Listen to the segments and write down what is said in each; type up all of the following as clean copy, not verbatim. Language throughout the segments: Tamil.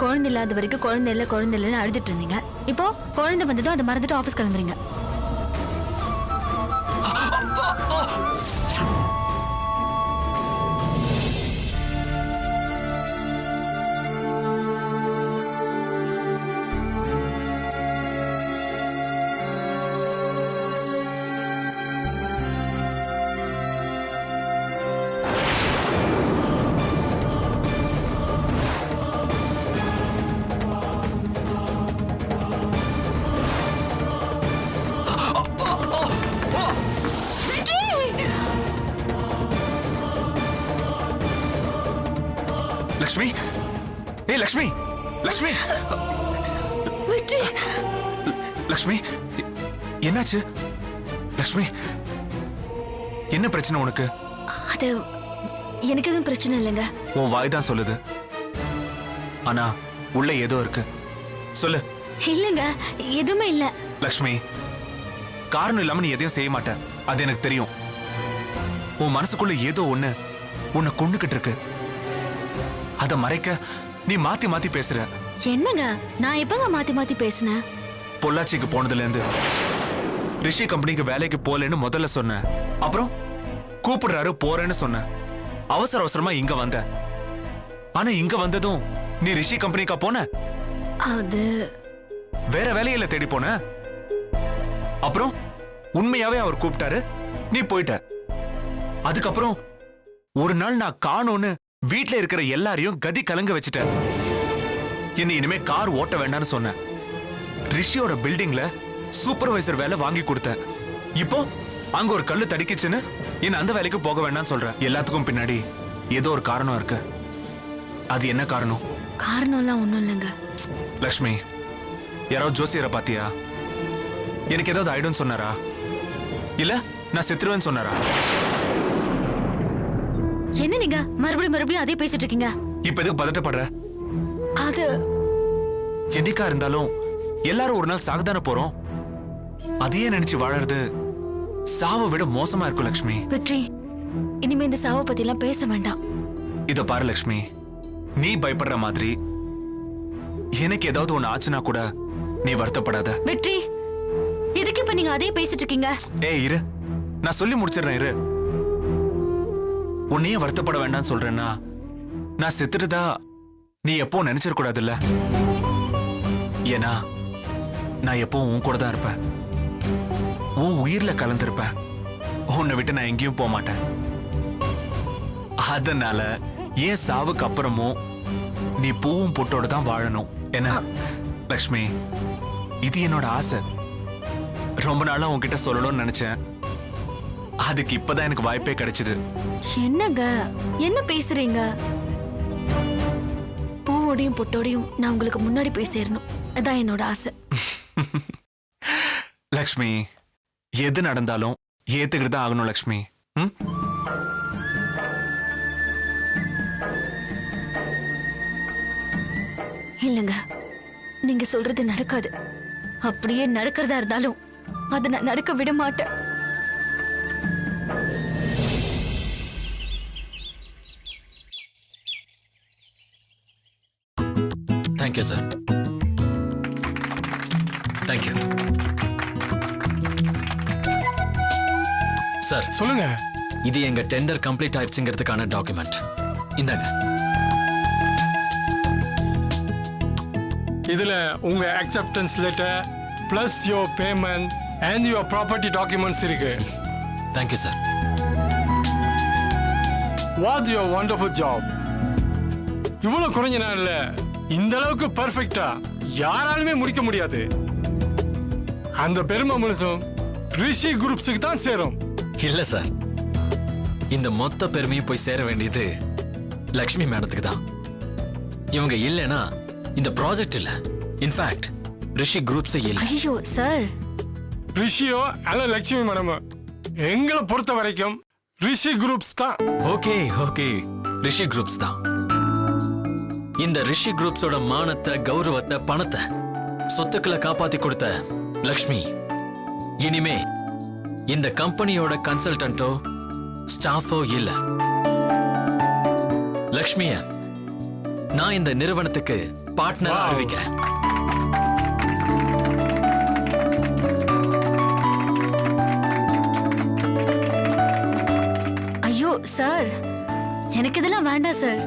குழந்தை இல்லாத வரைக்கும் குழந்தை இல்லைன்னு அழுதுட்டு இருந்தீங்க. இப்போ குழந்தை வந்ததும் அதை மறந்துட்டு ஆபீஸ் கிளம்புறீங்க. லக்ஷ்மி, ஏய் லக்ஷ்மி, லக்ஷ்மி, வெற்றி, லக்ஷ்மி, என்னாச்சு? லக்ஷ்மி, என்ன பிரச்சனை உனக்கு? அது எனக்கு எதுவும் பிரச்சனை இல்லைங்க. உன் வாய் தான் சொல்லுது, ஆனா உள்ள ஏதோ இருக்கு. சொல்லு. இல்லைங்க, எதுவுமே இல்ல. லக்ஷ்மி, காரணம் இல்லாம நீ எதையும் செய்ய மாட்ட, அது எனக்கு தெரியும். உன் மனசுக்குள்ள ஏதோ ஒண்ணு உன்னை கொண்டுகிட்டு இருக்கு. அத மறைக்க நீ மாத்தி மாத்தி பேசுற. என்னங்க, நான் எப்பங்க மாத்தி மாத்தி பேசினேன்? பொள்ளாச்சிக்கு போனதுல இருந்து ரிஷி கம்பெனிக்கு வேலைக்கு போலன்னு முதல்ல சொன்ன, அப்புறம் கூப்பிடுறாரு போறேன்னு சொன்ன, அவசர அவசரமா இங்க வந்த. ஆனா இங்க வந்ததும் நீ ரிஷி கம்பெனிக்கா போன? அது வேற வேலையில தேடி போன. அப்புறம் உண்மையாவே அவர் கூப்பிட்டாரு, நீ போயிட்ட. அதுக்கப்புறம் ஒரு நாள் நான் காணோன்னு வீட்ல இருக்கிற எல்லாரையும் கதி கலங்க வச்சுட்ட. என்ன இனிமே கார் ஓட்ட வேண்டாம்னு சொன்ன. ரிஷியோட பில்டிங்ல சூப்பர்வைசர் வேலை வாங்கி கொடுத்த. இப்போ அங்க ஒரு கல்லு தடிக்குச்சுன்னு என்ன அந்த வேலைக்கு போக வேண்டாம்னு சொல்ற. எல்லாத்துக்கும் பின்னாடி ஏதோ ஒரு காரணம் இருக்கு. அது என்ன காரணம்? காரணம்லாம் ஒண்ணும் இல்லைங்க. லக்ஷ்மி, யாராவது ஜோசியரை பாத்தியா? எனக்கு ஏதாவது ஆயிடும்னு சொன்னாரா? இல்ல நான் செத்துருவேன்னு சொன்னாரா? என்ன நீங்க மறுபடியும் அதே பேசிட்டு இருக்கீங்க? இப்ப எதுக்கு பதட்டப்படுற? அது என்னைக்கா இருந்தாலும் எல்லாரும் ஒரு நாள் சாகதான போறோம். அதையே நினைச்சு வாழறது சாவை விட மோசமா இருக்கும் லக்ஷ்மி. வெற்றி, இனிமே இந்த சாவை பத்தி எல்லாம் பேச வேண்டாம். இத பாரு லக்ஷ்மி, நீ பயப்படுற மாதிரி எனக்கு ஏதாவது ஒண்ணு ஆச்சுன்னா கூட நீ வருத்தப்படாத. வெற்றி, எதுக்கு இப்ப நீங்க அதே பேசிட்டு இருக்கீங்க? ஏய் இரு, நான் சொல்லி முடிச்சிடுறேன் இரு. உன்னையே வருத்தப்பட வேண்டாம்னு சொல்றேன்னா, நான் செத்துட்டதா நீ எப்போ நினைச்சிட கூடாதுல்ல. ஏன்னா நான் எப்பவும் உன் கூட தான் இருப்பேன். உன் உயிர்ல கலந்திருப்பேன். உன்னை விட்டு நான் எங்கேயும் போக மாட்டேன். அதனால ஏன் சாவுக்கு அப்புறமும் நீ பூவும் பொட்டோட தான் வாழணும். என்ன லக்ஷ்மி, இது என்னோட ஆசை. ரொம்ப நாளா உன்கிட்ட சொல்லணும்னு நினைச்சேன். அதுக்கு இப்பதான் எனக்கு வாய்ப்பே கிடைச்சது. என்னங்க, என்ன பேசுறீங்க? பூவோடையும் பொட்டோடையும் நான் உங்களுக்கு முன்னாடி போய் சேரணும், அதான் என்னோட ஆசை. லக்ஷ்மி, எது நடந்தாலும் ஏத்துக்கிட்டு தான் ஆகணும் லக்ஷ்மி. இல்லங்க, நீங்க சொல்றது நடக்காது. அப்படியே நடக்கிறதா இருந்தாலும் அதை நான் நடக்க விட மாட்டேன். Thank you, sir. Thank you. Sir, சொல்லுங்க. இது எங்க டெண்டர் கம்ப்ளீட் ஆயிடுச்சுங்கிறதுக்கான டாக்குமெண்ட். இந்தாங்க. இதுல உங்க acceptance letter plus your payment and your property documents இருக்கு. Thank you, sir. What your wonderful job. இவ்வளவு குறைஞ்ச நாள்ல இந்த அளவுக்கு பெர்ஃபெக்ட்டா யாராலுமே முடிக்க முடியாது. அந்த பெருமை முழுசும் ரிஷி குரூப்ஸுக்கு தான் சேரும். இல்ல சார், இந்த மொத்த பெருமையும் போய் சேர வேண்டியது லக்ஷ்மி மேடத்துக்கு தான். இவங்க இல்லைன்னா இந்த ப்ராஜெக்ட் இல்ல. இன்ஃபேக்ட் ரிஷி குரூப்ஸே இல்ல. ஐயோ சார், ரிஷியோ அல்ல லட்சுமி மேடம், எங்களை பொறுத்த வரைக்கும் ரிஷி குரூப்ஸ் தான். ஓகே ஓகே, ரிஷி குரூப்ஸ் தான். இந்த ரிஷி குரூப்ஸோட மானத்தை, கௌரவத்தை, பணத்தை, சொத்துக்களை காப்பாத்தி கொடுத்த லக்ஷ்மி இனிமே இந்த கம்பெனியோட கன்சல்டன்ட்டோ ஸ்டாஃபோ இல்ல. லக்ஷ்மிய நான் இந்த நிறுவனத்துக்கு பார்ட்னரா Wow. அறிவிக்கிறேன். ஐயோ சார், எனக்கு இதெல்லாம் வேண்டாம் சார்.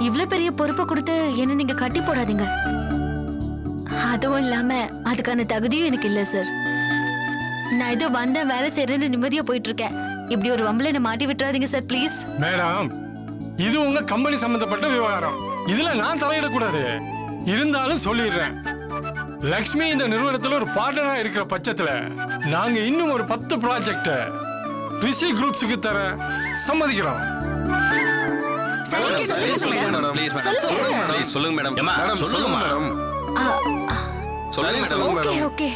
இவ்ளோ பெரிய பொறுப்பை கொடுத்து என்ன நீங்க கட்டி போடாதீங்க. அதுவும் இல்லாம அதுக்கான தகுதியும் எனக்கு இல்ல சார். நான் ஏதோ வந்த வேலை செய்யறேன்னு நிம்மதியா போயிட்டு இருக்கேன். இப்படி ஒரு வம்பல என்ன மாட்டி விட்டுறாதீங்க சார் ப்ளீஸ். மேடம், இது உங்க கம்பெனி சம்பந்தப்பட்ட விவகாரம். இதுல நான் தலையிடக்கூடாது. இருந்தாலும் சொல்லிடுறேன், லக்ஷ்மி இந்த நிறுவனத்துல ஒரு பார்ட்னரா இருக்கிற பட்சத்துல நாங்க இன்னும் ஒரு 10 ப்ராஜெக்ட் ரிஷி குரூப்ஸுக்கு தர சம்மதிக்கிறோம். சொல்லுங்க மேடம். மேடம் சொல்லுங்க மேடம். சொல்லுங்க okay madam. Okay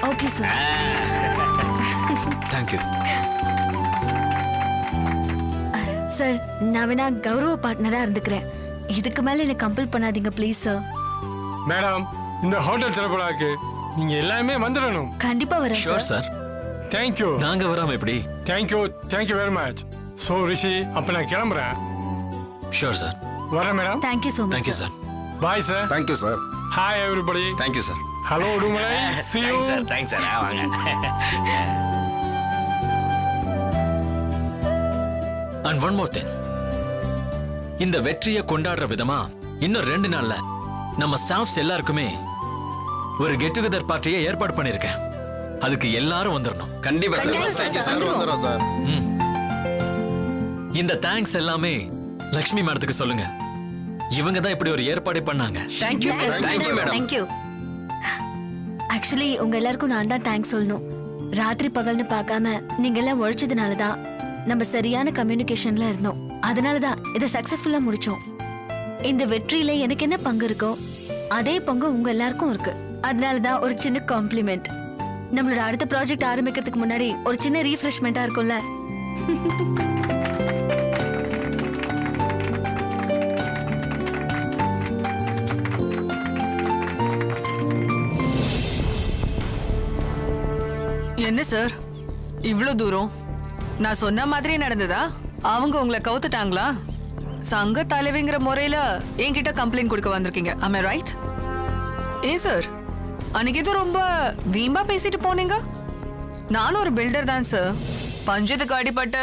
okay sir. Thank you. Sir, நான் வேணா கௌரவ பார்ட்னரா இருந்துக்கிறேன். இதுக்கு மேல என்ன கம்பல் பண்ணாதீங்க ப்ளீஸ் சார். மேடம், இந்த ஹோட்டல் திறப்படாக்கு நீங்க எல்லாமே வந்துடணும். கண்டிப்பா வரேன் ஷூர் சார். சார். தேங்க்யூ நாங்க வராம எப்படி? Thank you thank you very much. So Rishi, அப்ப நான் கிளம்புறேன். Sure sir. வரேன் madam. Thank you so much thank you sir. Sir. Bye sir. Thank you sir. Hi everybody. Thank you sir. Hello Udumalai. See you. Thanks sir. வாங்க. And one more thing. இந்த வெற்றியை கொண்டாடுற விதமா இன்னும் 2 நாள்ல நம்ம ஸ்டாஃப்ஸ் எல்லாருக்குமே ஒரு கெட் டுகெதர் பார்ட்டியை ஏற்பாடு பண்ணிருக்கேன். அதுக்கு எல்லாரும் வந்துடணும். கண்டிப்பா சார். Thank you sir. சார் வந்துடுறோம் சார். இந்த தேங்க்ஸ் எல்லாமே லக்ஷ்மி மேடத்துக்கு சொல்லுங்க. இவங்க தான் இப்படி ஒரு ஏற்பாடு பண்ணாங்க. Thank you madam. தேங்க்யூ. ஆக்சுவலி உங்க எல்லாருக்கும் நான் தான் தேங்க்ஸ் சொல்லணும். ராத்திரி பகல்னு பார்க்காம நீங்க எல்லாம் உழைச்சதுனால தான் நம்ம சரியான கம்யூனிகேஷன்ல இருந்தோம். அதனால தான் இதை சக்சஸ்ஃபுல்லா முடிச்சோம். இந்த வெற்றியில எனக்கு என்ன பங்கு இருக்கோ அதே பங்கு உங்க எல்லாருக்கும் இருக்கு. அதனால தான் ஒரு சின்ன காம்ப்ளிமெண்ட். நம்மளோட அடுத்த ப்ராஜெக்ட் ஆரம்பிக்கிறதுக்கு முன்னாடி ஒரு சின்ன ரீஃப்ரெஷ்மெண்டா இருக்கும்ல. என்ன சார், இவ்ளோ தூரம்? நான் சொன்ன மாதிரி நடந்ததா? அவங்க உங்களை கவுத்துட்டாங்களா? சங்க தலைவிங்கிற முறையில என்கிட்ட கம்ப்ளைண்ட் கொடுக்க வந்திருக்கீங்க. am I right? ஏன் சார், அன்னைக்கு ஏதோ ரொம்ப வீம்பா பேசிட்டு போனீங்க. நானும் ஒரு பில்டர் தான் சார். பஞ்சத்துக்கு அடிப்பட்ட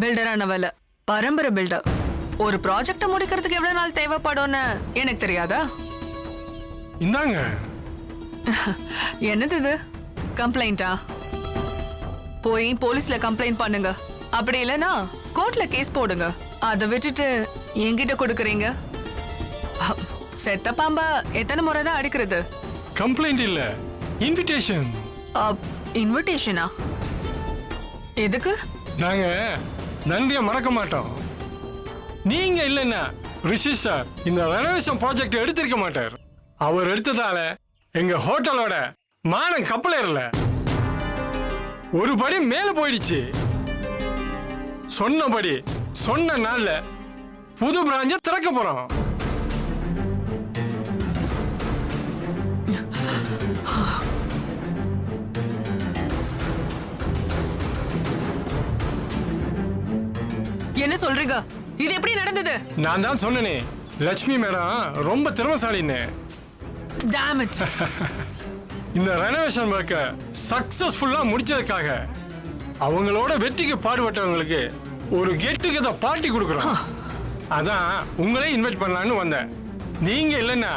பில்டரானவல்ல, பரம்பரை பில்டர். ஒரு ப்ராஜெக்ட முடிக்கிறதுக்கு எவ்வளவு நாள் தேவைப்படும்னு எனக்கு தெரியாதா? இந்தாங்க. என்னது இது? கம்ப்ளைண்டா? போய் போலீஸ்ல கம்ப்ளைண்ட் பண்ணுங்க. அப்படி இல்லனா கோர்ட்ல கேஸ் போடுங்க. அதை விட்டுட்டு என்கிட்ட கொடுக்கறீங்க. செத்த பாம்பா எத்தனை முறை தான் அடிக்கிறது? கம்ப்ளைண்ட் இல்ல, இன்விடேஷன். இன்விடேஷனா? எதுக்கு? நாங்க நன்றியை மறக்க மாட்டோம். நீங்க இல்லைன்னா ரிஷி சார் இந்த ரெனோவேஷன் ப்ராஜெக்ட் எடுத்திருக்க மாட்டார். அவர் எடுத்ததால எங்க ஹோட்டலோட மானம் கப்பலேறல, ஒரு படி மேல போயிடுச்சு. சொன்னபடி சொன்ன நாள்ல புது பிராஞ்ச திறக்க போறோம். என்ன சொல்றீங்க? இது எப்படி நடந்தது? நான் தான் சொன்னேனே, லட்சுமி மேடம் ரொம்ப திறமைசாலின்னு. Damn it. இந்த ரெனோவேஷன் ஒர்க்க சக்சஸ்ஃபுல்லா முடிச்சதுக்காக அவங்களோட வெற்றிக்கு பாடுபட்டவங்களுக்கு ஒரு கெட் டுகெதர் பார்ட்டி கொடுக்குறோம். அதான் உங்களே இன்வைட் பண்ணலான்னு வந்தேன். நீங்க இல்லைன்னா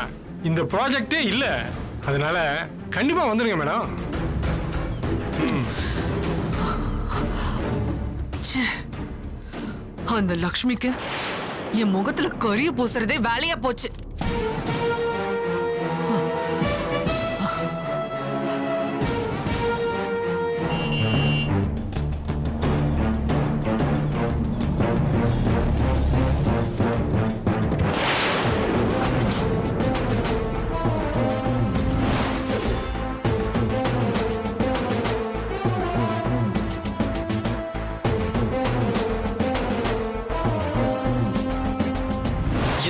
இந்த ப்ராஜெக்டே இல்ல. அதனால கண்டிப்பா வந்துருங்க மேடம். அந்த லக்ஷ்மிக்கு என் முகத்துல கரிய பூசுறதே வேலையா போச்சு.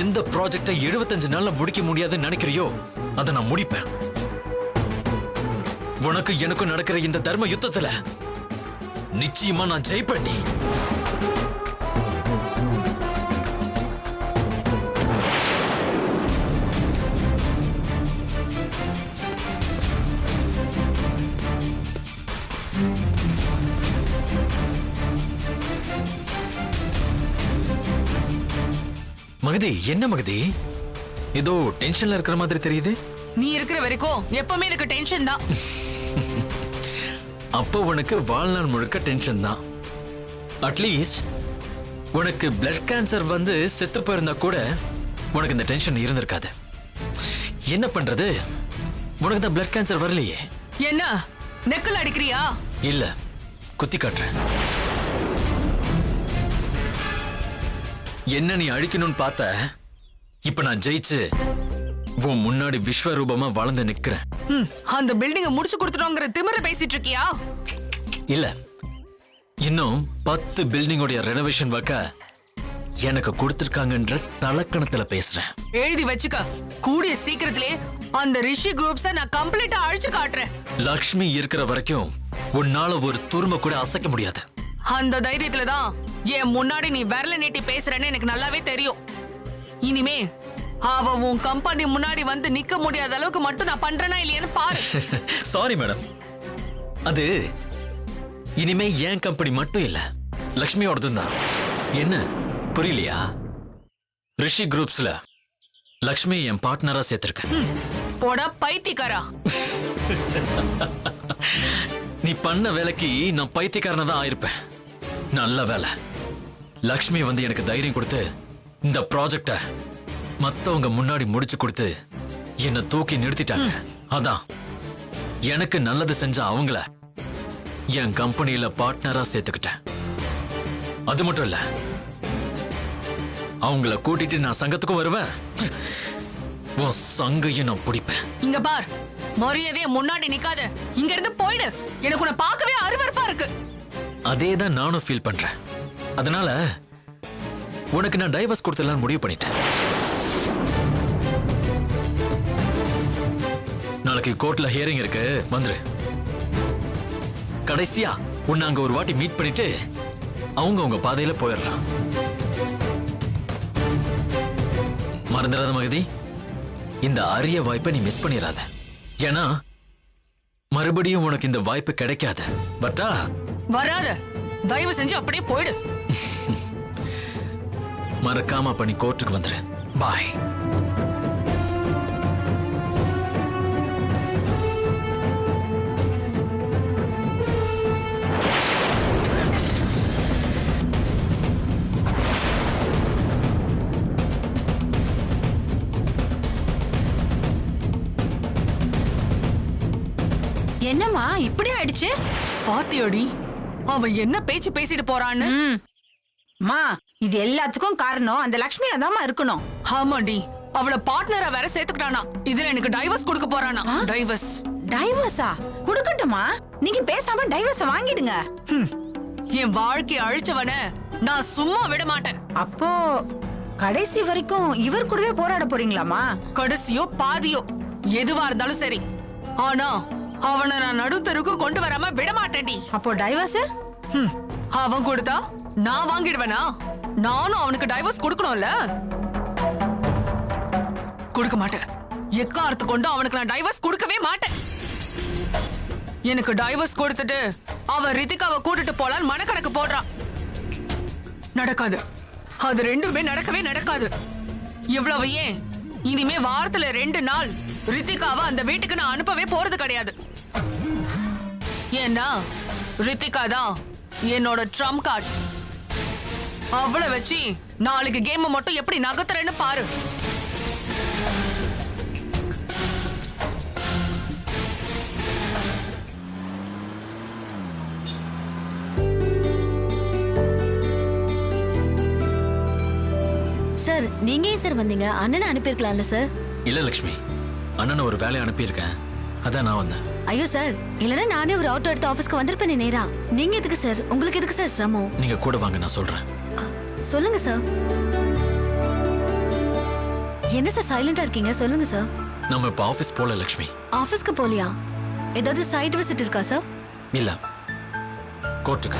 இந்த ப்ராஜெக்டை 75 நாள்ல முடிக்க முடியாதுன்னு நினைக்கிறியோ அதை நான் முடிப்பேன். உனக்கு எனக்கும் நடக்கிற இந்த தர்ம யுத்தத்துல நிச்சயமா நான் ஜெயிப்பேன். நீ மகதி, என்ன மகதி, ஏதோ டென்ஷன்ல இருக்கிற மாதிரி தெரியுது. நீ இருக்கிற வரைக்கும் எப்பவுமே எனக்கு டென்ஷன் தான். அப்போ உனக்கு வாழ்நாள் முழுக்க டென்ஷன் தான். அட்லீஸ்ட் உனக்கு பிளட் கேன்சர் வந்து செத்து போயிருந்தா கூட உனக்கு இந்த டென்ஷன் இருந்திருக்காது. என்ன பண்றது, உனக்கு தான் பிளட் கேன்சர் வரலையே. என்ன நெக்கல் அடிக்கிறியா? இல்ல, குத்தி காட்டுறேன். என்ன நீ அழிக்கணும்னு பார்த்த, இப்ப நான் ஜெயிச்சு உன் முன்னாடி விஸ்வரூபமா வளர்ந்து நிக்கிறேன். அந்த பில்டிங்க முடிச்சு கொடுத்துட்டோங்கிற திமிர பேசிட்டு இருக்கியா? இல்ல, இன்னும் 10 பில்டிங்கோட ரெனோவேஷன் வைக்க எனக்கு கொடுத்திருக்காங்கன்ற தலக்கணத்துல பேசுறேன். எழுதி வச்சுக்க. கூடிய சீக்கிரத்திலே அந்த ரிஷி குரூப்ஸ நான் கம்ப்ளீட்டா அழிச்சு காட்டுறேன். லக்ஷ்மி இருக்கிற வரைக்கும் உன்னால ஒரு துரும்ப கூட அசைக்க முடியாது. அந்த தைரியத்துல தான் என் முன்னாடி நீ விரல நீட்டி பேசுறேன்னு எனக்கு நல்லாவே தெரியும். இனிமே அவ உன் கம்பெனி முன்னாடி வந்து நிக்க முடியாத அளவுக்கு மட்டும் நான் பண்றேனா இல்லையான்னு பாரு. சாரி மேடம், அது இனிமே என் கம்பெனி மட்டும் இல்ல, லக்ஷ்மியோடதும் தான். என்ன புரியலையா? ரிஷி குரூப்ஸ்ல லக்ஷ்மி என் பார்ட்னரா சேர்த்திருக்கேன். போடா பைத்தியக்காரா. நீ பண்ண வேலைக்கு நான் பைத்தியக்காரனா தான் ஆயிருப்பேன். நல்ல வேலை, லக்ஷ்மி வந்து எனக்கு தைரியம் கொடுத்து இந்த ப்ராஜெக்ட மத்தவங்க முன்னாடி முடிச்சு கொடுத்து என்ன தூக்கி நிறுத்திட்டாங்க. அதான் எனக்கு நல்லது செஞ்ச அவங்கள என் கம்பெனியில பார்ட்னரா சேர்த்துக்கிட்டேன். அது மட்டும் இல்ல, அவங்கள கூட்டிட்டு நான் சங்கத்துக்கும் வருவேன். உன் சங்கையும் நான் பிடிப்பேன். இங்க பார், மரியாதைய முன்னாடி நிக்காத. இங்க இருந்து போயிடு. எனக்கு உன்னை பார்க்கவே அருவருப்பா இருக்கு. அதே தான் நானும் ஃபீல் பண்றேன். அதனால உனக்கு நான் டைவர்ஸ் கொடுத்துடலாம்னு முடிவு பண்ணிட்டேன். நாளைக்கு கோர்ட்ல ஹியரிங் இருக்கு, வந்துரு. கடைசியா உன்னை அங்க ஒரு வாட்டி மீட் பண்ணிட்டு அவங்க பாதையில போயிடலாம். மறந்துடாத மகதி, இந்த அரிய வாய்ப்பை நீ மிஸ் பண்ணிடாத. ஏன்னா மறுபடியும் உனக்கு இந்த வாய்ப்பு கிடைக்காது. பட்டா வராத, தயவு செஞ்சு அப்படியே போயிடு. மறக்காம அப்ப நீ கோர்ட்டுக்கு வந்துரு. பாய். என்னம்மா இப்படி ஆயிடுச்சு? பாத்தியோடி அவ என்ன பேச்சு பேசிட்டு போறான்னு. மா, இது எல்லாத்துக்கும் காரணம் அந்த லக்ஷ்மி அதாம்மா இருக்கணும். ஆமாண்டி, அவள பார்ட்னரா வேற சேர்த்துக்கிட்டானா. இதுல எனக்கு டைவர்ஸ் கொடுக்க போறானா. டைவர்ஸ்? டைவர்ஸா? கொடுக்கட்டுமா? நீங்க பேசாம டைவர்ஸ வாங்கிடுங்க. என் வாழ்க்கைய அழிச்சவன நான் சும்மா விட மாட்டேன். அப்போ கடைசி வரைக்கும் இவர் கூடவே போராட போறீங்களாமா? கடைசியோ பாதியோ எதுவா இருந்தாலும் சரி, ஆனா அவனை நான் நடுத்தருக்கு கொண்டு வராம விட மாட்டேன்டி. அப்போ டைவர்ஸ் அவன் கொடுத்தா நான் வாங்கிடுவேனா? நானும் அவனுக்கு டைவர்ஸ் கொடுக்கணும்ல. கொடுக்க மாட்டேன். எக்காரத்து கொண்டு அவனுக்கு நான் டைவர்ஸ் கொடுக்கவே மாட்டேன். எனக்கு டைவர்ஸ் கொடுத்துட்டு அவன் ரித்திகாவை கூட்டிட்டு போலான்னு மனக்கணக்கு போடுறான். நடக்காது. அது ரெண்டுமே நடக்கவே நடக்காது. இவ்வளவு ஏன், இனிமே வாரத்துல 2 நாள் ரித்திகாவை அந்த வீட்டுக்கு நான் அனுப்பவே போறது கிடையாது. ஏன்னா ரித்திகா தான் என்னோட ட்ரம் கார்டு. அவளை வச்சு நாளைக்கு கேம் மட்டும் எப்படி நகர்த்துறேன்னு பாரு. சார், நீங்க ஏன் சார் வந்தீங்க? அண்ணனை அனுப்பியிருக்கலாம்ல சார். இல்ல லக்ஷ்மி, அண்ணனை ஒரு வேலையை அனுப்பியிருக்கேன், அதான் நான் வந்தேன். ஐயோ சார், இல்லனா நானே ஒரு ஆட்டோ எடுத்து ஆபீஸ்க்கு வந்திருப்பேனே நேரா. நீங்க எதுக்கு சார்? உங்களுக்கு எதுக்கு சார் சிரமம்? நீங்க கூட வாங்க, நான் சொல்றேன். சொல்லுங்க சார். என்ன சார் சைலண்டா இருக்கீங்க? சொல்லுங்க சார். நம்ம இப்ப ஆபீஸ் போல லக்ஷ்மி. ஆபீஸ்க்கு போலியா? ஏதாவது சைட் விசிட் இருக்கா சார்? இல்ல, கோர்ட்டுக்கு.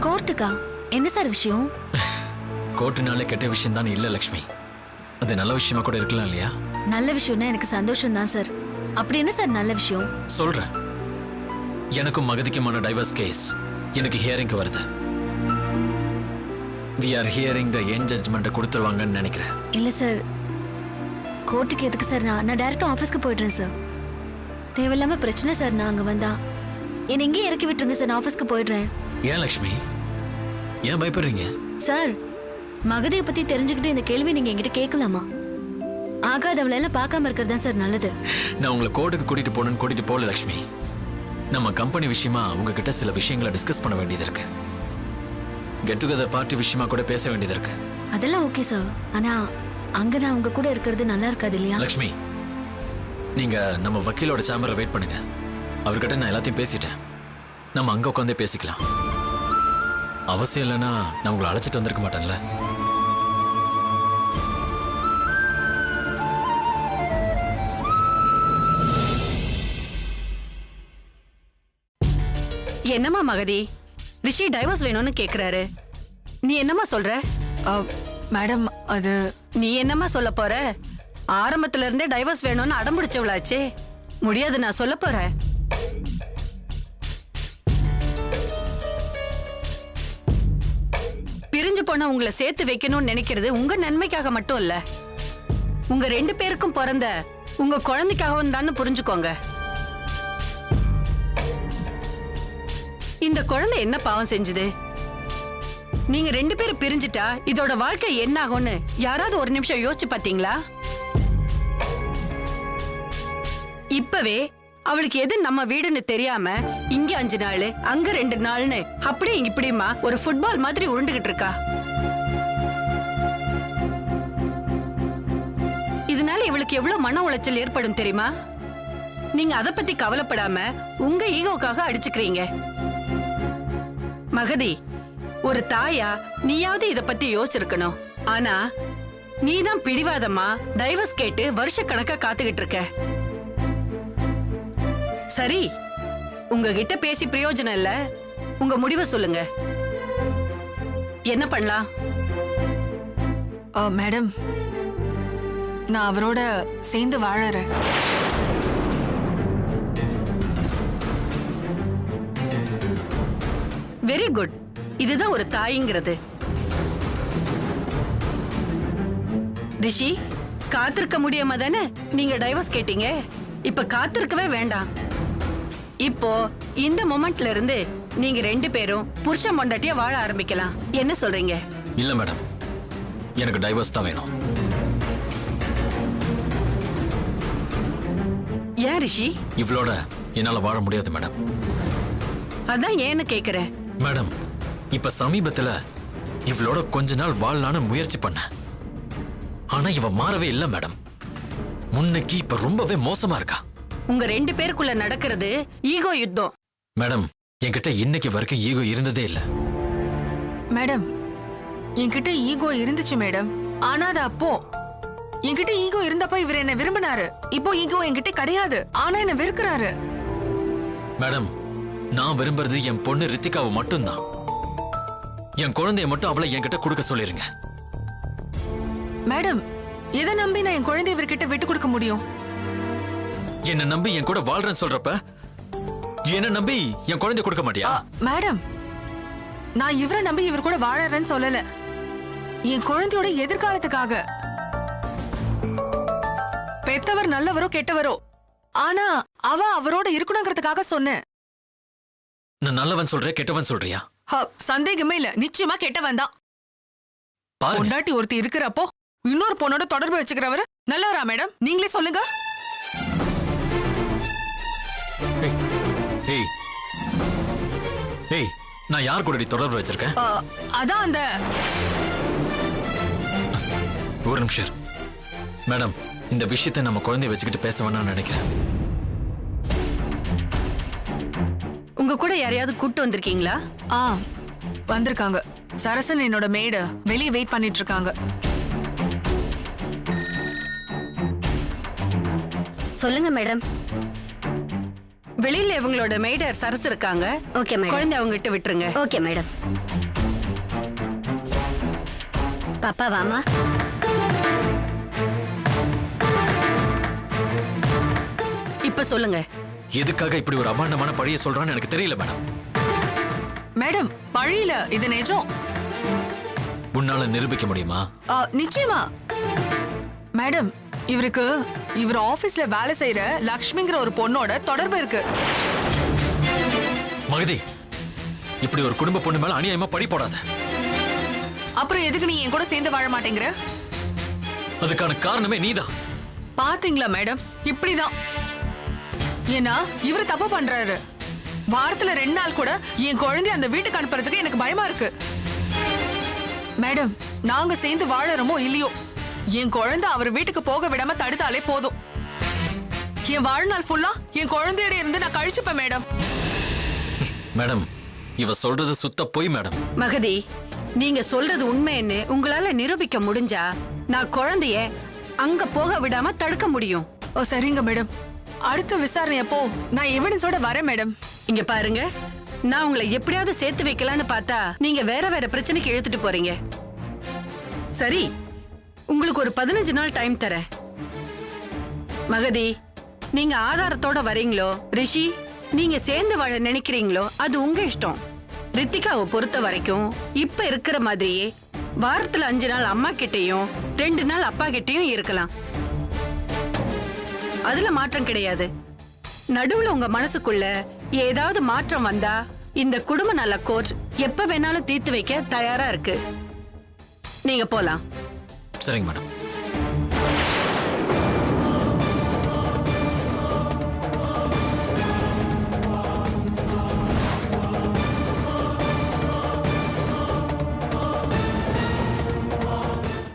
கோர்ட்டுக்கா? என்ன சார் விஷயம்? கோர்ட்டுனாலே கெட்ட விஷயம் தான் இல்ல லக்ஷ்மி. அது நல்ல விஷயமா கூட இருக்கலாம் இல்லையா? நல்ல விஷயம்னா எனக்கு சந்தோஷம் தான் சார். அப்படி என்ன சார் நல்ல விஷயம்? சொல்றேன். எனக்கும் மகதிக்குமான டைவர்ஸ் கேஸ் எனக்கு ஹியரிங்க்கு வருது. we are hearing the end judgment கொடுத்துருவாங்கன்னு நினைக்கிறேன். இல்ல சார், கோர்ட்டுக்கு எதுக்கு சார்? நான் டைரக்டா ஆபீஸ்க்கு போயிடுறேன் சார். தேவையில்லாம பிரச்சனை சார். நான் அங்க வந்தா என்னை இங்கே இறக்கி விட்டுருங்க சார். நான் ஆபீஸ்க்கு போயிடுறேன். ஏன் லக்ஷ்மி, ஏன் பயப்படுறீங்க? சார், மகதியை பத்தி தெரிஞ்சுக்கிட்டு இந்த கேள்வி நீங்க என்கிட்ட கேட்கலாமா? ஆகாதவளை எல்லாம் பார்க்காம இருக்கிறது தான் சார் நல்லது. நான் உங்களை கோர்ட்டுக்கு கூட்டிட்டு போகணும்னு கூட்டிட்டு போகல லக்ஷ்மி. நம்ம கம்பெனி விஷயமா உங்ககிட்ட சில விஷயங்களை டிஸ்கஸ் பண்ண வேண்டியது இருக்கு. கெட் டுகெதர் பார்ட்டி விஷயமா கூட பேச வேண்டியது இருக்கு. அதெல்லாம் ஓகே சார். ஆனா அங்க நான் உங்க கூட இருக்கிறது நல்லா இருக்காது இல்லையா? லக்ஷ்மி, நீங்க நம்ம வக்கீலோட சேம்பர்ல வெயிட் பண்ணுங்க. அவர்கிட்ட நான் எல்லாத்தையும் பேசிட்டேன். நம்ம அங்க உட்காந்தே பேசிக்கலாம். அவசியம் இல்லைன்னா நான் உங்களை அழைச்சிட்டு வந்திருக்க மாட்டேன்ல. என்னம்மா மகதி, ரிஷி டைவர்ஸ் வேணும்னு கேக்குறாரு. நீ என்னம்மா சொல்ற? மேடம், அது நீ என்னம்மா சொல்ல போற? ஆரம்பத்துல இருந்தே டைவர்ஸ் வேணும்னு அடம்பிடிச்சவளாச்சே. முடியாது, நான் சொல்ல போறேன். பிரிஞ்சு போன உங்களை சேர்த்து வைக்கணும்னு நினைக்கிறது உங்க நன்மைக்காக மட்டும் இல்ல, உங்க 2 பேருக்கும் பிறந்த உங்க குழந்தைக்காகவும் தான் புரிஞ்சுக்கோங்க. இந்த குழந்தை என்ன பாவம் செஞ்சது? நீங்க 2 பேரும் பிரிஞ்சிட்டா இதோட வாழ்க்கை என்ன ஆகும்னு யாராவது ஒரு நிமிஷம் யோசிச்சு பாத்தீங்களா? இப்பவே அவளுக்கு எது நம்ம வீடுன்னு தெரியாம இங்க 5 நாள் அங்க 2 நாள்னு அப்படியே இப்படிமா ஒரு ஃபுட்பால் மாதிரி உருண்டுகிட்டு இருக்கா. இதனால இவளுக்கு எவ்வளவு மன உளைச்சல் ஏற்படும் தெரியுமா? நீங்க அத பத்தி கவலைப்படாம உங்க ஈகோக்காக அடிச்சுக்கிறீங்க. மகதி, ஒரு தாயா நீயாவது இத பத்தி யோசிச்சிருக்கணும். ஆனா நீதான் பிடிவாதமா டைவர்ஸ் கேட்டு வருஷ கணக்கா காத்துக்கிட்டு இருக்க. சரி, உங்ககிட்ட பேசி பிரயோஜனம் இல்ல. உங்க முடிவை சொல்லுங்க. என்ன பண்ணலாம்? மேடம், நான் அவரோட சேர்ந்து வாழறேன். Very good. இதுதான் ஒரு தாய்ங்கிறது. ரிஷி, காத்திருக்க முடியாம தானே நீங்க டைவர்ஸ் கேட்டீங்க. இப்ப காத்திருக்கவே வேண்டாம். இப்போ இந்த மொமெண்ட்ல இருந்து நீங்க 2 பேரும் புருஷன் பொண்டாட்டியா வாழ ஆரம்பிக்கலாம். என்ன சொல்றீங்க? இல்ல மேடம், எனக்கு டைவர்ஸ் தான் வேணும். ஏன் ரிஷி? இவளோட என்னால வாழ முடியாது மேடம். அதான் ஏன்னு கேக்குறேன். மேடம், இப்ப சமீபத்துல இவளோட கொஞ்ச நாள் வாழலான்னு முயற்சி பண்ண. ஆனா இவ மாறவே இல்ல மேடம். முன்னைக்கு இப்ப ரொம்பவே மோசமா இருக்கா. உங்க 2 பேருக்குள்ள நடக்கிறது ஈகோ யுத்தம். மேடம், என்கிட்ட இன்னைக்கு வரைக்கும் ஈகோ இருந்ததே இல்ல. மேடம், என்கிட்ட ஈகோ இருந்துச்சு மேடம். ஆனா அது அப்போ என்கிட்ட ஈகோ இருந்தப்ப இவர் என்ன விரும்பினாரு. இப்போ ஈகோ என்கிட்ட கிடையாது, ஆனா என்ன வெறுக்கிறாரு. மேடம், நான் விரும்புறது என் பொண்ணு ரித்திகாவை மட்டும்தான். என் குழந்தைய மட்டும் அவளை என்கிட்ட கொடுக்க சொல்லிருங்க. மேடம், எதை நம்பி நான் என் குழந்தை இவர்கிட்ட விட்டு கொடுக்க முடியும்? என்ன நம்பி என் கூட வாழ்றேன்னு சொல்றப்ப என்ன நம்பி என் குழந்தைய கொடுக்க மாட்டியா? மேடம், நான் இவரை நம்பி இவர் கூட வாழறேன்னு சொல்லல. என் குழந்தையோட எதிர்காலத்துக்காக. பெத்தவர் நல்லவரோ கெட்டவரோ, ஆனா அவ அவரோட இருக்கணுங்கிறதுக்காக சொன்னேன். நான் நல்லவன் சொல்றேன், கெட்டவன் சொல்றியா? சந்தேகமே இல்ல, நிச்சயமா கெட்டவன் தான். பாருங்க, பொண்டாட்டி ஒருத்தி இருக்கிறப்போ இன்னொரு பொண்ணோட தொடர்பு வச்சுக்கிறவரு நல்லவரா மேடம்? நீங்களே சொல்லுங்க. ஏய், ஏய், நான் யார் கூட தொடர்பு வச்சிருக்கேன்? அதான் அந்த ஒரு நிமிஷம் மேடம், இந்த விஷயத்தை நம்ம குழந்தைய வச்சுக்கிட்டு பேச வேணாம்னு நினைக்கிறேன். உங்க கூட யாரையாவது கூட்டு வந்திருக்கீங்களா? வந்திருக்காங்க. சரசன் என்னோட மேடு வெளியே வெயிட் பண்ணிட்டு இருக்காங்க. சொல்லுங்க மேடம். வெளியில இவங்களோட மெய்டர் சரசு இருக்காங்க. Okay madam. குழந்தை அவங்க கிட்ட விட்டுருங்க. Okay madam. பாப்பா வாமா. இப்ப சொல்லுங்க. எதுக்காக இப்படி ஒரு அபாண்டமான பழிய சொல்றான்னு எனக்கு தெரியல மேடம். மேடம் பழியில இது நிஜம். உன்னால நிரூபிக்க முடியுமா? நிச்சயமா மேடம். இவர் ஆபீஸ்ல வேலை செய்யற லக்ஷ்மிங்கிற ஒரு பொண்ணோட தொடர்பு இருக்கு. மகதி, இப்படி ஒரு குடும்ப பொண்ணு மேல அநியாயமா பழி போடாத. அப்புறம் எதுக்கு நீ என் கூட சேர்ந்து வாழ மாட்டேங்கிற? அதுக்கான காரணமே நீதான். பாத்தீங்களா மேடம், இப்படிதான். ஏன்னா இவரு தப்பு பண்றாரு. வாரத்துல 2 நாள் கூட என் குழந்தை அந்த வீட்டுக்கு அனுப்புறதுக்கு எனக்கு பயமா இருக்கு. மேடம், நாங்க சேர்ந்து வாழறோமோ இல்லையோ, என் குழந்தை அவர் வீட்டுக்கு போக விடாம தடுத்தாலே போதும். என் வாழ்நாள் ஃபுல்லா என் குழந்தையோட இருந்து நான் கழிச்சுப்பேன் மேடம். மேடம், இவ சொல்றது சுத்த பொய் மேடம். மகதி, நீங்க சொல்றது உண்மைன்னு உங்களால நிரூபிக்க முடிஞ்சா நான் குழந்தைய அங்க போக விடாம தடுக்க முடியும். ஓ சரிங்க மேடம். அடுத்த விசாரணை அப்போ நான் எவிடன்ஸோட வரேன் மேடம். இங்க பாருங்க, நான் உங்களை எப்படியாவது சேர்த்து வைக்கலான்னு பார்த்தா நீங்க வேற வேற பிரச்சனைக்கு இழுத்துட்டு போறீங்க. சரி, உங்களுக்கு ஒரு 15 நாள் டைம் தரேன். மகதி, நீங்க ஆதாரத்தோட வரீங்களோ, ரிஷி நீங்க சேர்ந்து வாழ நினைக்கிறீங்களோ, அது உங்க இஷ்டம். ரித்திகாவை பொறுத்த வரைக்கும் இப்ப இருக்கிற மாதிரியே வாரத்துல 5 நாள் அம்மா கிட்டயும் 2 நாள் அப்பா கிட்டயும் இருக்கலாம். அதுல மாற்றம் கிடையாது. நடுவுல உங்க மனசுக்குள்ள ஏதாவது மாற்றம் வந்தா இந்த குடும்ப நல கோர்ட் எப்ப வேணாலும் தீர்த்து வைக்க தயாரா இருக்கு. நீங்க போலாம். சரிங்க மேடம்.